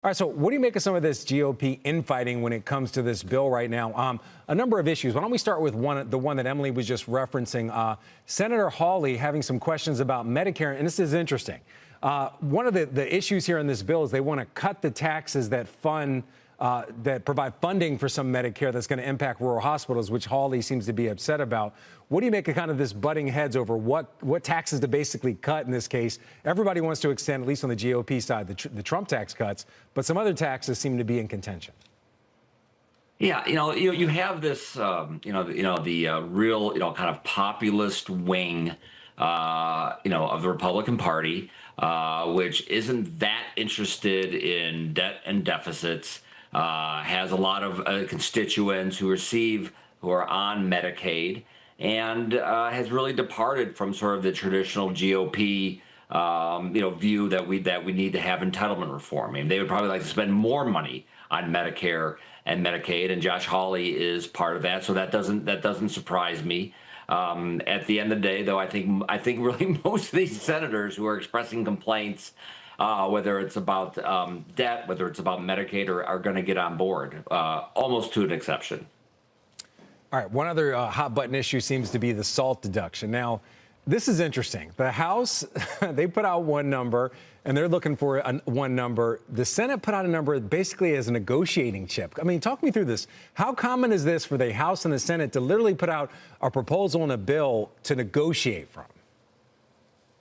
All right, so what do you make of some of this GOP infighting when it comes to this bill right now? A number of issues. Why don't we start with the one that Emily was just referencing? Senator Hawley having some questions about Medicare, and this is interesting. One of the issues here in this bill is they want to cut the taxes that provide funding for some Medicare that's going to impact rural hospitals, which Hawley seems to be upset about. What do you make of kind of this butting heads over what taxes to basically cut in this case? Everybody wants to extend, at least on the GOP side, the Trump tax cuts, but some other taxes seem to be in contention. Yeah, you have this, the real, kind of populist wing, of the Republican Party, which isn't that interested in debt and deficits, has a lot of constituents who are on Medicaid, and has really departed from sort of the traditional GOP, view that we need to have entitlement reform. I mean, they would probably like to spend more money on Medicare and Medicaid, and Josh Hawley is part of that, so that doesn't surprise me. At the end of the day, though, I think really most of these senators who are expressing complaints, whether it's about debt, whether it's about Medicaid, are going to get on board, almost to an exception. All right, one other hot button issue seems to be the SALT deduction. Now, this is interesting. The House, they put out one number, and they're looking for one number. The Senate put out a number basically as a negotiating chip. I mean, talk me through this. How common is this for the House and the Senate to literally put out a proposal and a bill to negotiate from?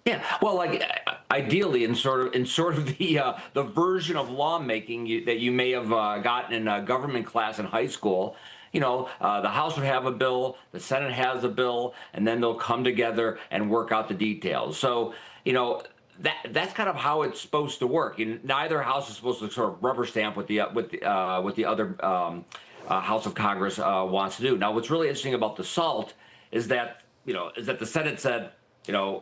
Yeah, well, like ideally, in sort of the version of lawmaking that you may have gotten in a government class in high school. The House would have a bill, the Senate has a bill, and then they'll come together and work out the details. So, that's kind of how it's supposed to work. Neither House is supposed to sort of rubber stamp what the other House of Congress wants to do. Now, what's really interesting about the SALT is that the Senate said, no,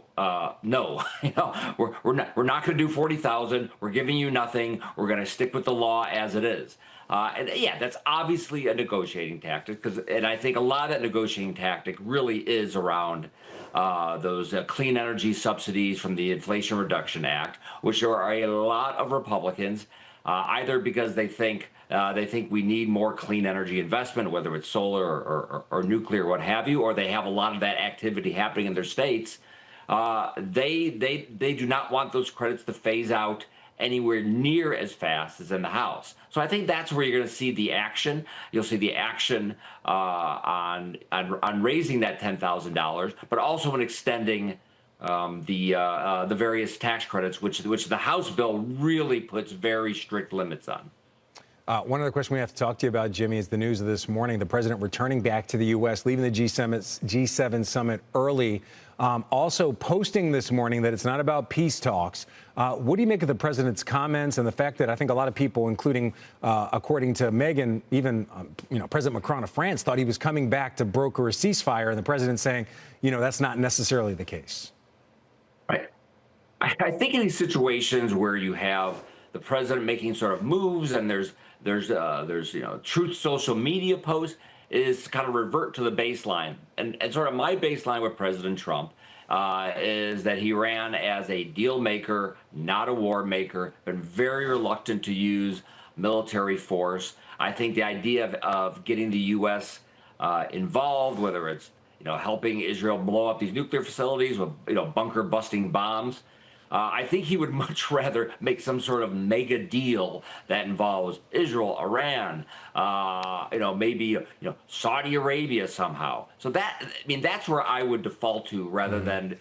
we're not going to do 40,000. We're giving you nothing. We're going to stick with the law as it is. And yeah, that's obviously a negotiating tactic, and I think a lot of that negotiating tactic really is around those clean energy subsidies from the Inflation Reduction Act, which are a lot of Republicans, either because they think we need more clean energy investment, whether it's solar or nuclear, what have you, or they have a lot of that activity happening in their states. They do not want those credits to phase out anywhere near as fast as in the House. So I think that's where you're going to see the action. You'll see the action on raising that $10,000, but also in extending the various tax credits, which the House bill really puts very strict limits on. One other question we have to talk to you about, Jimmy, is the news of this morning. The president returning back to the U.S., leaving the G7 summit early. Also posting this morning that it's not about peace talks. What do you make of the president's comments and the fact that I think a lot of people, including, according to Meghan, even President Macron of France, thought he was coming back to broker a ceasefire, and the president saying, that's not necessarily the case? Right. I think in these situations where you have the president making sort of moves and there's truth social media posts, is kind of revert to the baseline. And sort of my baseline with President Trump is that he ran as a deal maker, not a war maker, been very reluctant to use military force. I think the idea of getting the U.S. Involved, whether it's helping Israel blow up these nuclear facilities with bunker busting bombs, I think he would much rather make some sort of mega deal that involves Israel, Iran, maybe Saudi Arabia somehow. So that's where I would default to rather than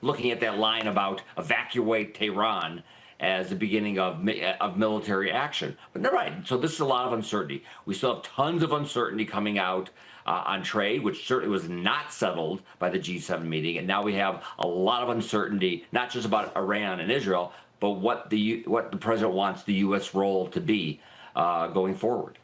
looking at that line about evacuate Tehran as the beginning of military action. But they're right. So this is a lot of uncertainty. We still have tons of uncertainty coming out on trade, which certainly was not settled by the G7 meeting. And now we have a lot of uncertainty, not just about Iran and Israel, but what the president wants the U.S. role to be going forward.